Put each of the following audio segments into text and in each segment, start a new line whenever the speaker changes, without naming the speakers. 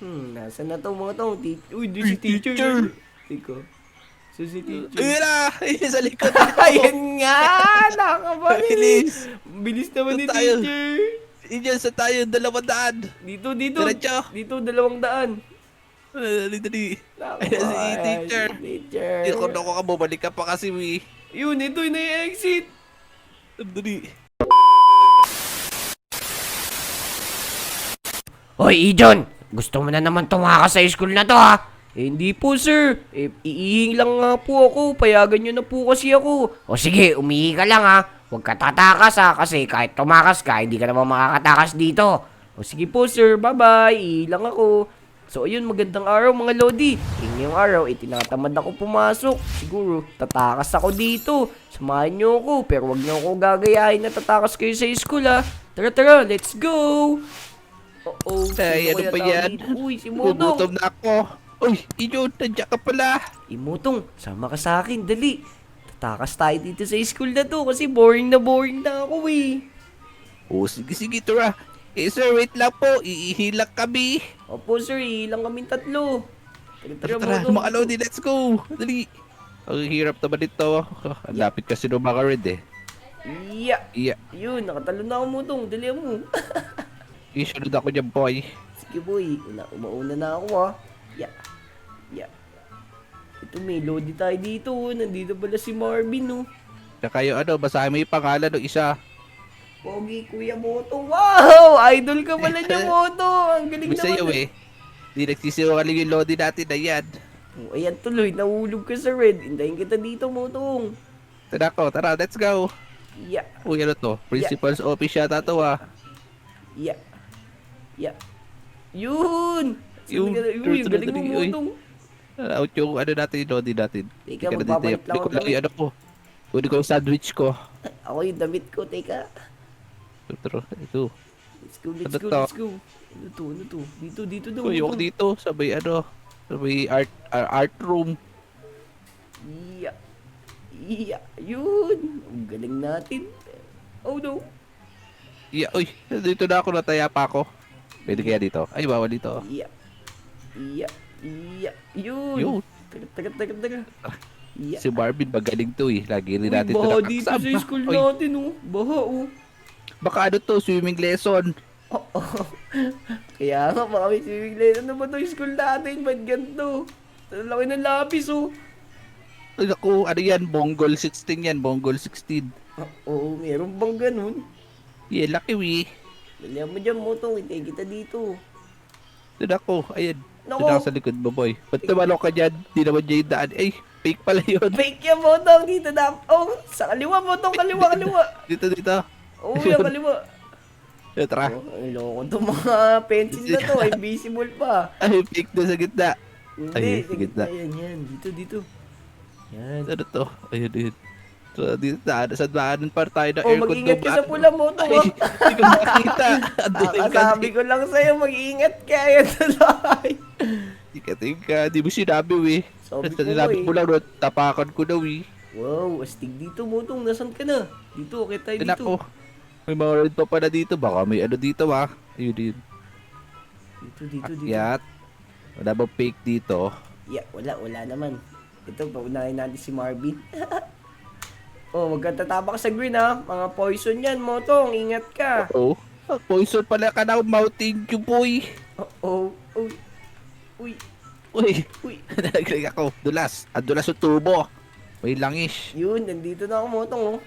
Nasaan na to mga to? Uy, di si teacher. Tiko. So si teacher.
Ayun na! Ayun sa likod dito!
Ayun nga! Nakakabalik!
Bilis!
Bilis naman
Saan
ni
tayo?
teacher.
Diyan sa tayo, 200!
Dito.
Diretso!
Dito, 200.
Dali, dali. Ayun si
Nakakabalik
teacher.
si teacher.
Hindi ko ka, bumalik ka pa kasi,
Yun, ito yung na-exit.
Dali.
Hoy, Ijon! Gusto mo na naman tumakas sa school na to, ha?
Hindi po, sir. Iihing lang nga po ako. Payagan nyo na po kasi ako.
O sige, umihi ka lang, ha? Huwag ka tatakas, ha? Kasi kahit tumakas ka, hindi ka naman makakatakas dito.
O sige po, sir. Bye-bye. Iihing lang ako. So, ayun, magandang araw mga lodi. Ngayong araw, tinatamad ako pumasok. Siguro, tatakas ako dito. Samahan nyo ako, pero wag nyo ako gagayahin na tatakas kayo sa school, ha. Tara, let's go! Oo,
Ay,
sino
ano
kaya
pa
tao
yan?
dito? Uy, si Motong.
Gugutom na ako. Uy, Ijon, nandiyan ka pala.
Imutong, sama ka sa akin, dali. Tatakas tayo dito sa school na to kasi boring na ako eh.
Sige, tara. Sir, wait lang po. Iihilak kami.
Opo sir, ilang kaming tatlo.
Tara, mga Lodi, let's go. Dali. Ang hirap naman ito. Ang lapit kasi ng mga red eh.
Iya. Yun, nakatalo na ako Mutong, dali mo.
Isunod ako dyan, boy.
Sige boy, umauna na ako ah. Ya. Ito may lodi tayo dito oh. Nandito pala si Marvin oh.
Na kayo, basahin mo yung pangalan ng isa.
Pogi Kuya Moto. Wow! Idol ka pala niya Moto. Ang galing
Sabi sa'yo
naman.
Di nagsisiwangaling yung Lodi natin na yan.
Oh, ayan tuloy, nahulog ka sa red. Hintayin kita dito Motong.
Tara, let's go.
Ya.
Uy, ano to? Principal's office yata to
Ya. Yun!
Yung
Uy, ang galing mo
uy.
Motong.
Out yung natin, yung Lodi natin.
Teka,
Teka na
magbabalik
dito.
lang ako
Hindi ko lang
damit.
yung ko. Kunin ko yung sandwich ko.
Ako yung damit ko, teka.
Ito.
Let's go.
Ano to?
Ano to? Dito daw.
Uy, yung dito. Sa may art room.
Iya. Yun. Ang galing natin. Oh no.
Yeah, uy, dito na ako, nataya pa ako. Pwede kaya dito? Ay, bawal dito.
Iya. Yun.
Yun.
Taga. Iya.
Si Marvin, magaling to Lagi rin
Uy,
natin
baha
ito
dito sa
nakakasama.
school
Uy,
natin oh. Baha oh.
baka swimming lesson.
Oo. Kaya nga, baka may swimming lesson na ba ito yung school natin? Ba't ganito? Ang laki ng lapis oh.
Ay, naku, ano yan? Bonggol 16 yan, Bonggol 16.
Oo, meron bang ganun?
Yeah, laki
Dalihan mo dyan, Motong. Hintay kita dito.
Doon ako, ayan.
Naku.
Doon ako sa likod mo, boy. Ba't tumalok ka dyan? Di naman dyan yung daan. Ay, fake pala yun.
Fake yan, Motong. Dito na. Oh, sa kaliwa, Motong. Kaliwa.
Dito.
Oo, yung kaliwa.
Tara.
Oh, ang loko itong mga pencil na to. Invisible pa.
Ay, fake doon sa gitna.
Hindi,
Ay,
sa
gitna.
gitna. Yan. Dito. Yan.
Ano to? Ayun. So, dito sa daanan pa tayo ng
Oh,
aircon.
mag-ingat ka sa pula, Motong.
Ay, hindi ko makita.
Sabi ko lang sa'yo, mag-ingat ka. Yan tuloy.
Tika. Di mo sinabi,
Sabi ko
Sinabi mo lang, tapakan ko daw,
Wow, astig dito, Motong. Nasaan ka na? Dito, okay tayo dito.
Ako. May mga red pa pala dito. Baka may dito, Ayun din.
Dito.
Akyat. Wala bang fake dito?
Yeah, wala naman. Ito, paunahin natin si Marvin. Oh, wag kang tatapa ka sa green ha. Mga poison yan, Motong. Ingat ka.
Oo. Poison pala ka na, Mountain Dew, boy.
Oh. Uy.
Uy. Naglag ako. Dulas. Ang dulas yung tubo. May langis.
Yun, nandito na ako, Motong oh.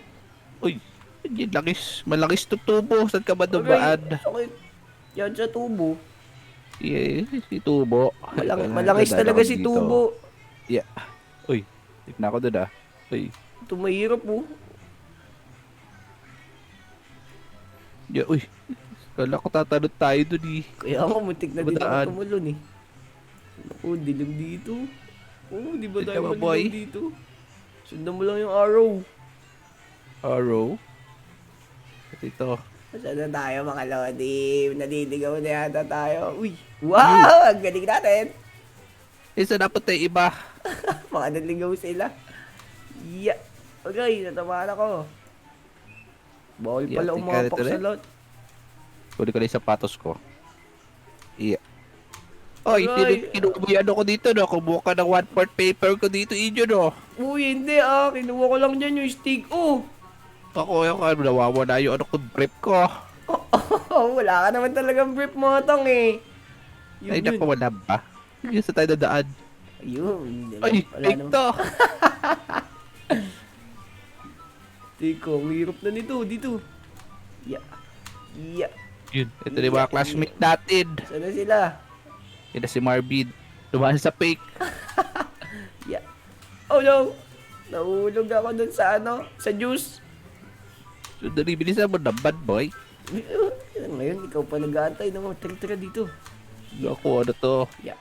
Uy. Yung langis. Malangis to tubo. Saan ka ba dumaan?
Sakit. Yan sa tubo.
Yeah, si tubo.
Malangis talaga si
Dito.
tubo.
Yeah. Uy. Tignan ko doon Uy.
Ito mahirap oh.
Yeah, uy. Kala ko tatanod tayo doon
Kaya nga, muntik na dito ako
Badaan.
tumalon eh. Oh, dilim dito. Oh, di ba
Diyan
tayo
ka ba,
malilim
boy?
dito? Sundan mo lang yung arrow.
Arrow. Ito.
Saan na tayo mga lodi? Nadiligaw na yata tayo. Uy! Wow! Ang galing natin!
Isa dapat tayo iba.
Baka naligaw sila. Yeah! Okay, natamaan ako. Bawal
Yeah,
pala
tingka
umapak
nito
sa
rin.
lot.
Kunin ko na yung sapatos ko. Iya. Oy,
Aray.
kinuha ko dito, no? Kumuha ka ng 1/4 paper ko dito, inyo, no?
Uy, hindi kinuha ko lang dyan yung stick. Oh,
Ako, nawawala yung ano ko, brief ko.
wala ka naman talagang brief motong eh.
Ay, naku, wala ba? Sige, sa tayo dadaan.
Ayun.
Ay,
Wala
fake
naman.
to.
Teka, ang hirap na nito. Dito. Yeah. Yeah.
Yun, ito na yung mga classmate natin.
Sana sila?
Ito si Marvin. Dumaan sa fake.
Yeah. Oh no. Nahulog ako dun sa sa juice.
So, dali, bilisan mo na, bad boy.
Ngayon, ikaw pa nag-aantay. Tira dito.
Ako, ano to?
Yeah.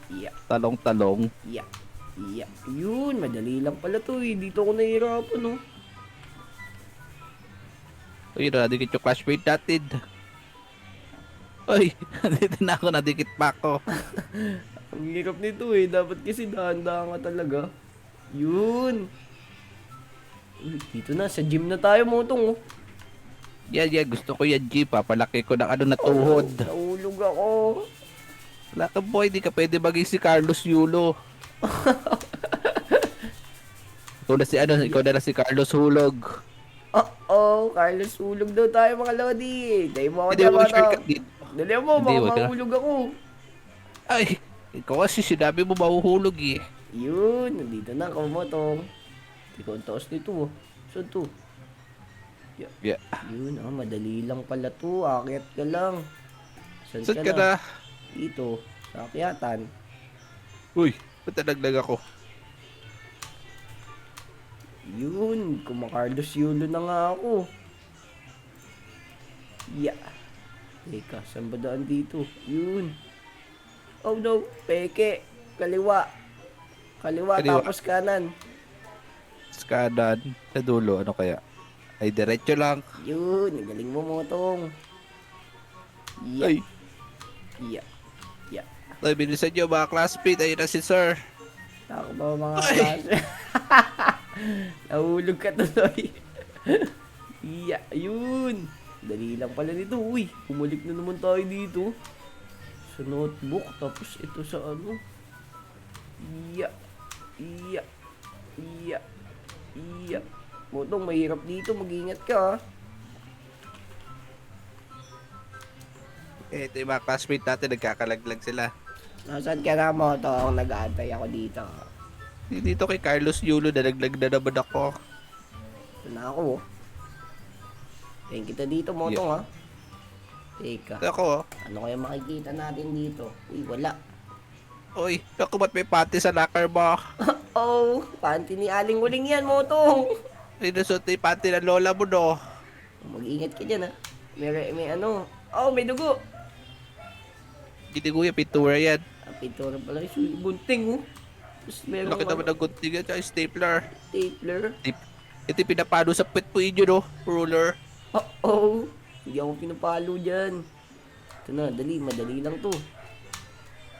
Yeah.
Talong-talong.
Yeah. Yeah. Yun, madali lang pala to eh. Dito ako nahihirapan, no?
Ayun, nadikit yung classmate natin. Ay, dito na ako, nadikit pa ako.
Ang hirap nito eh. Dapat kasi dahan-dahan ka talaga. Yun. Uy, dito na. Sa gym na tayo, Motong, oh.
Yan, gusto ko yan, G. Papalaki ko ng ano na tuhod.
Nahulog ako.
Wala ka, boy, di ka pwede maging si Carlos Yulo. Ikaw na si Carlos Hulog.
Carlos, hulog daw tayo mga lodi. Dahil mo ako
Hindi
dyan,
mo
Motong.
shortcut dito.
Dali mo,
Hindi,
baka
wag ka.
mahulog ako.
Ay, ikaw kasi sinabi mo mahuhulog eh.
Yun, nandito na ako, Motong. Ikaw ang taas nito, oh. Saan to?
Yeah.
Yun, madali lang pala to. Akyat ka lang. Saan
Saan
ka
ka
na?
na?
Dito, sa akyatan.
Uy, ba't nalaglag ako?
Yun, kumakarlos yulo na nga ako. Yeah. Teka, saan ba daan dito? Yun. Oh no, peke. Kaliwa. Kaliwa. Tapos kanan.
Skadan, sa dulo, ano kaya? Ay, diretso lang.
Yun, ang galing mo, Motong. Yeah.
Ay,
Yeah. Yeah.
ay, bilisan nyo mga classmate. Ayun na si sir.
Ako ba mga
Ay!
klase? Nahulog ka tuloy. Yeah, yun. Dali lang pala nito. Uy, pumalik na naman tayo dito. Sa notebook. Tapos ito sa ano. Yeah. Yeah. Yeah. Yeah. Motong, mahirap dito. Mag-ingat ka, ha.
Ito yung mga classmate natin, nagkakalaglag sila.
Nasaan ka na, Motong? Nag-aantay ako dito.
Dito kay Carlos Yulo, nalaglag na naman ako.
Ito na ako, oh. Thank kita dito, Motong, ha. Teka.
Ito ako, oh.
Ano kaya makikita natin dito? Uy, wala.
Uy, ako ba't may panty sa locker mo?
Oh, panty ni Aling Uling yan, Motong.
Ay, nasot na yung panty ng lola mo, no?
Mag-ingat ka dyan, ha. May ano. Oh, may dugo.
Hindi kuya, pintura yan.
Ang pintura pala yung bunting, oh. Tapos meron
Laki naman ng gunting at saka stapler.
stapler.
Ito yung pinapano sa pet po inyo, no? Ruler.
Oh. Hindi ako pinapalo dyan. Ito na, madali lang to.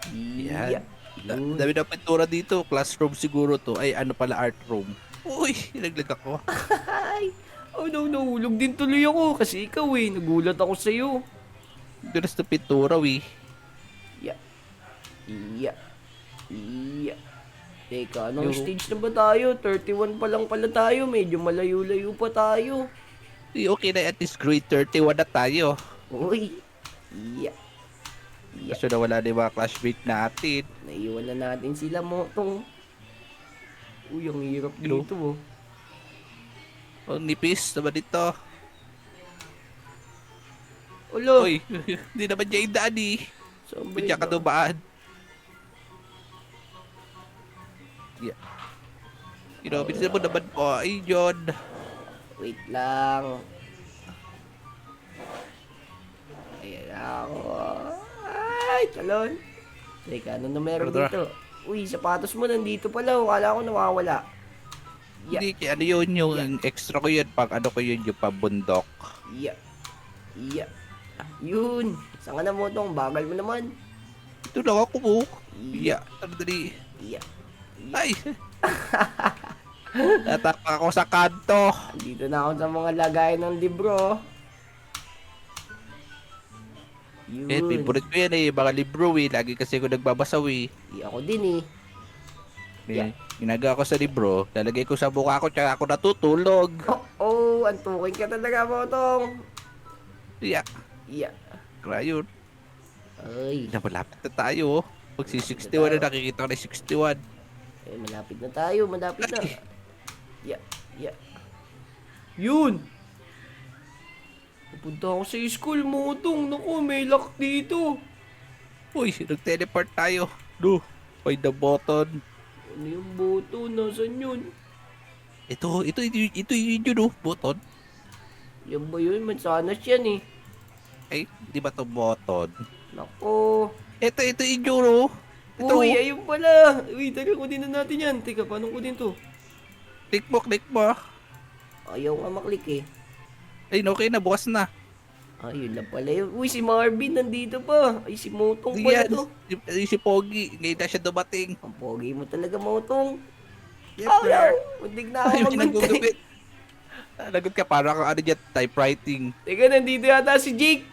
Yan.
Yeah. Yun.
Dami na pintura dito. Classroom siguro to. Ay, ano pala, art room. Uy, nilaglag ako.
Ay. Oh no, nahulog din tuloy ako. Kasi ikaw eh, nagulat ako sa'yo.
Dulas na pintura, we.
Yeah. Yeah. Yeah. Teka, anong
Yung-
stage na ba tayo? 31 pa lang pala tayo. Medyo malayo-layo pa tayo.
Okay na, at least grade 31 na tayo.
Uy. Yeah. Yeah.
Kaso nawala na yung mga classmate natin.
Naiwan na natin sila, Motong. Uy, ang hirap
Hello?
dito, oh.
Ang nipis naman dito.
Ulo.
Uy, hindi naman niya yung daan eh.
Saan ba
Ba't niya
yun,
ka dumaan? Yeah. Bilisan mo naman po. Ay, John.
Wait lang. Ayan ako. Ay, talon. Teka, ano na meron
Tara,
dito? Uy, sapatos mo nandito pala. Kala ko nawawala. Yeah.
Hindi, ano yun yung extra ko yun. Pag ano ko yun, yung pabundok.
Yeah. Yeah. Yun. Saan ka na, Motong? Bagal mo naman.
Ito lang ako mo. Yeah, dali.
Yeah.
Ay! Natapak ako sa kanto.
Dito na ako sa mga lagay ng libro. Yun.
Favorite ko yan mga libro lagi kasi ako nagbabasaw
Ako din eh. Yeah.
Ginagawa ko sa libro, lalagay ko sa mukha ko tsaka ako natutulog.
Antukin ka talaga, Motong.
Yeah,
Yeah.
kaya yun.
Ay,
Malapit na tayo. Pag si 61 na nakikita ko na 61.
malapit na tayo, malapit na. Yeah. Yun! Pupunta ako sa school, Motong. Naku, may lock dito.
Uy, nag-teleport tayo. No, find the button.
Ano yung boto? Nasaan yun?
Ito yun, button.
Yan ba yun? Mansanas yan eh.
Ay, di ba to button?
Nako.
Ito yun, Ito,
Uy, ayun pala. Uy, tara, kunin na natin yan. Teka, paano kunin to?
click mo.
Ayaw nga maklik eh.
Ay, okay na, bukas na.
Ayun lang pala yun. Uy, si Marvin nandito pa. Ay, si Motong pala
Yan,
to.
si Pogi, ngayon na siya dumating.
Ang pogi mo talaga, Motong.
Siyempre.
Muntik na ako
Ay,
magunting.
nagugupit. Lagot ka, parang ano dyan, typewriting.
Teka, nandito yata si Jake.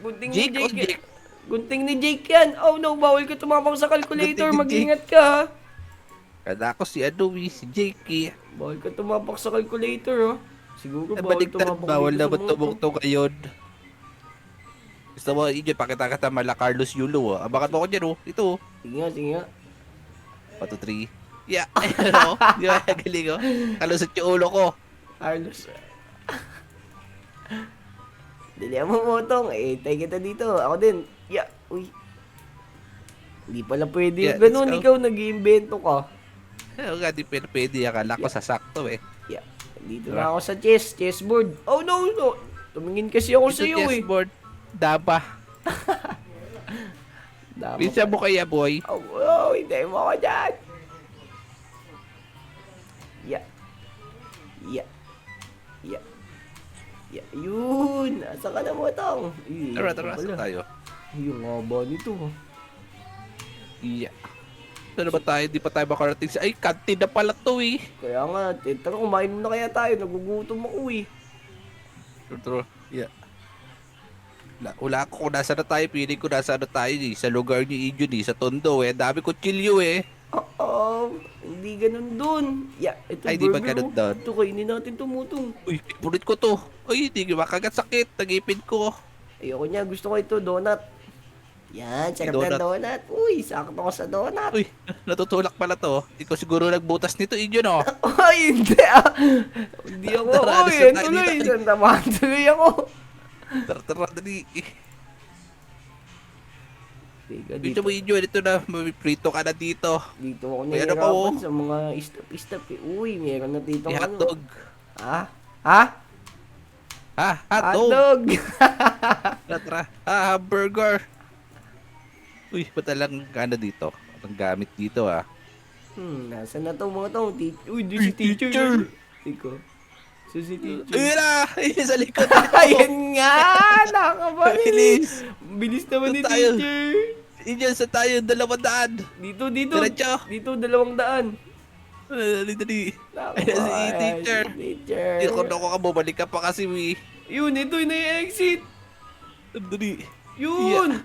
Gunting
Jake
ni
o
Jake.
Jake?
Gunting ni Jake yan. Oh no, bawal ka tumapang sa calculator.
Gunting ni
Mag-ingat ka ha.
Kada ako si si Jakey.
Bawal ka tumapak sa calculator ha. Siguro bawal
Baliktad,
tumapak
bawal
dito
na
sa mga to.
tumugtog ngayon. Gusto mo, Ijo, pakita kita mala Carlos Yulo. Abakan mo ko dyan, Ito,
Sige nga.
1, 2, 3. Yeah, ayun, Di ba, galing, Kalusot yung ulo ko.
Carlos. Dalihan mo, Motong. Tayo kita dito. Ako din. Yeah. Uy. Hindi pala pwede
Yeah,
yung ganun.
let's go.
Ikaw nag-iimbento ka.
Ayun nga, di pwede. Akala ko sasakto,
Yeah. Dito na ako sa chessboard. Oh no. Tumingin kasi ako sa iyo eh.
chessboard. Daba.
Dapat.
Pinsa mo kaya, boy.
Hintayin mo ako dyan. Yeah. Yun. Asa ka na, Motong?
Tara, saan tayo?
Yung haba nito.
Yeah. Saan ba tayo? Di pa tayo makarating sa... Ay, kantin na pala to,
Kaya nga, tara, kumain muna kaya tayo. Nagugutom ako eh.
True. Yeah. Wala ako kung nasa na tayo. Piling ko nasa na tayo sa lugar ni Ijo sa Tondo Dami ko chilyo
Hindi ganun dun. Yeah, ito
Ay, di ba
burger,
ganun dun?
Ito, kainin natin tumutong.
Uy, favorite ko to. Uy, hindi makagat sakit. Nagipin ko.
Ayoko niya, gusto ko ito, donut. Yan, sarap
Donut.
ng donut. Uy, sakto ko sa donut.
Uy, natutulak pala to. Ikaw siguro nagbutas nito, Ijo, no?
Ay, hindi ah. Hindi ako.
Tara, alis
Uy,
na
yan
tayo
tuloy.
dito.
Sandamahan tuloy ako.
Tara, dali.
Teka,
Dito mo, Ijo. Dito na. Prito ka na dito.
Dito ako
May ano pa,
nahihirapan sa mga istap-istap eh. Uy, meron na dito
May
ano.
hotdog.
Ha?
Ha? Hotdog.
Hotdog.
Tara. Hamburger. Uy, ba't alang gana dito? Ang gamit dito,
Nasaan na to mga to? Uy, di si teacher. Teka. Si teacher.
Ayun na! Ayun sa likod.
Ayan nga! Nakakabalis. Bilis naman ni
Doon tayo.
teacher.
Iyan sa tayo, 200.
Dito.
Diretso.
Dito, 200.
Dali.
Nako,
Ayun si teacher.
si teacher.
Hindi ko ka, bumalik ka pa kasi,
Yun, ito yung na-exit.
Dali.
Yun.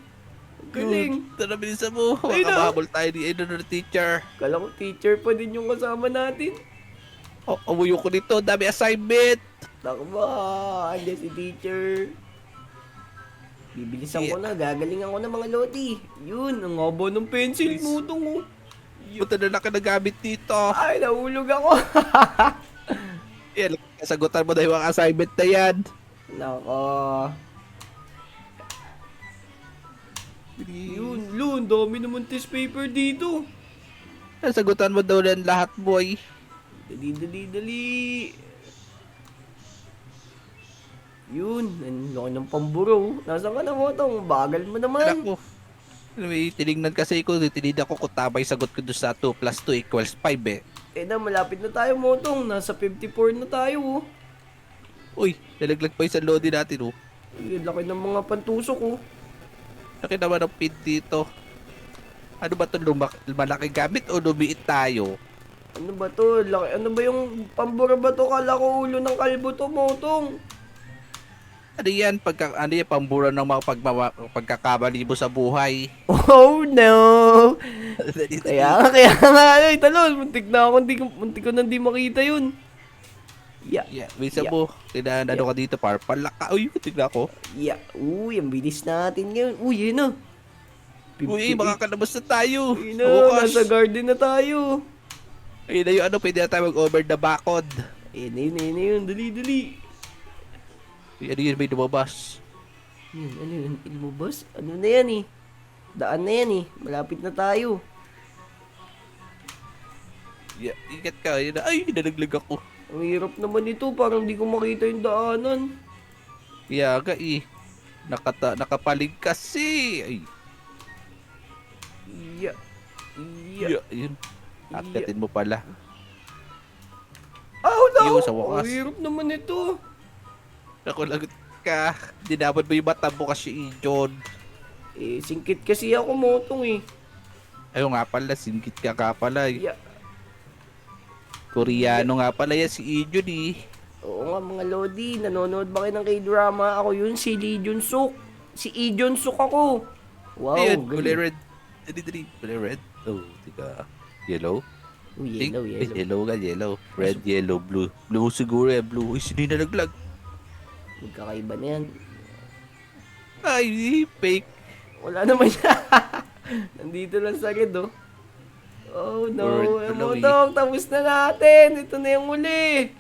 Galing.
Tara, bilisan mo.
Ayun na.
Makabahabol tayo ni teacher.
Kala ko teacher pa din yung kasama natin.
Amuyo ko dito, dami assignment.
Naku ba, andiyan si teacher. Bibilisan ko na, gagalingan ko na mga lodi. Yun, ang haba ng pencil
Please.
mo itong.
Buta na ka nagamit dito.
Ay, nahulog ako.
Yan, sagutan mo na yung assignment na yan.
Nako. Yun, dami naman test paper dito.
Sagutan mo daw ng lahat, boy.
Dali. Yun, ang laki ng pamburo. Nasaan ka na, Motong? Bagal mo naman.
Anak mo. Anyway, tinignan kasi ko, tinignan ko kung tama yung sagot ko doon sa 2 plus 2 equals 5
Malapit na tayo, Motong. Nasa 54 na tayo,
Uy, nalaglag pa yung sa lodi natin,
Ang laki ng mga pantusok,
Laki naman ang pin dito. Ano ba ito, malaking gamit o lumiit tayo?
Ano ba to? Laki, ano ba yung pambura ba to? Kala ko ulo ng kalbo to, Motong.
Ano yan? Ano yan? Pambura ng mga pagkakamali mo sa buhay.
Oh no!
Dali, dali.
Kaya nga, ay, talon, muntik na ako, muntik ko na hindi makita yun. Yeah,
Yeah, bisa
Yeah.
mo. Ano ka dito? Palaka. Uy, tignan ko.
yeah. Uy, ang bilis natin ngayon. Uy, yun na.
Uy, makakalabas na tayo.
Ayun na,
Sa wakas.
nasa garden na tayo.
Ayun na yung ano, pwede na tayo mag-over the backod.
Ayun na yun, ayun na yun. Dali, dali.
Uy, ano yun, may lumabas.
Yun, ano yun? Ilmubos? Ano na yan eh? Daan na yan eh. Malapit na tayo.
Yeah, ingat ka. Ayun na. Ay, nalaglag ako.
Ang hirap naman ito. Parang di ko makita yung daanan.
Yeah, ga eh. Nakapalig kasi. Ay,
Yeah. Yeah.
yeah, yun. Akyatin mo pala.
Oh no!
Iyo, sa wakas.
Ang hirap naman ito.
Ako lagot ka. Dinapad mo yung mata mo kasi John.
Eh, singkit kasi ako motong eh.
Ayun nga pala, singkit ka pala.
Yeah.
Koreano nga pala yan si Ijon eh.
Oo nga mga Lodi, nanonood ba kayo ng K-drama? Ako yun, si Lee Jun Suk. Si Lee Jun Suk ako. Wow,
Ayun,
galing.
kulay red. Dali. Kulay red. Oh, tika. Yellow?
Uy, yellow, yellow.
Yellow ka, yellow. Red, yellow, blue. Blue siguro eh, blue. Uy, sino yung nalaglag?
Magkakaiba na yan.
Ay, fake.
Wala naman siya. Nandito lang sa gid, oh. Oh no,
Word,
Emotong, tapos na natin. Ito na yung uli.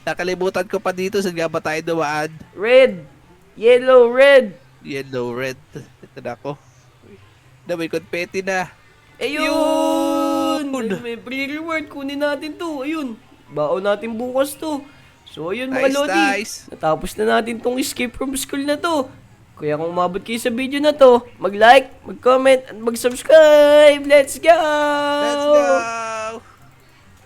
Nakalimutan ko pa dito. Saan nga ba tayo dumaan?
Red, yellow, red.
Yellow, red. Ito na ako. Na may confetti na.
Ayun!
Ayun!
May free reward. Kunin natin to. Ayun. Baon natin bukas to. So, ayun mga
Nice,
Lodi.
nice.
Natapos na natin tong escape from school na to. Kaya kung umabot kayo sa video na to, mag-like, mag-comment, at mag-subscribe. Let's go!
Let's go!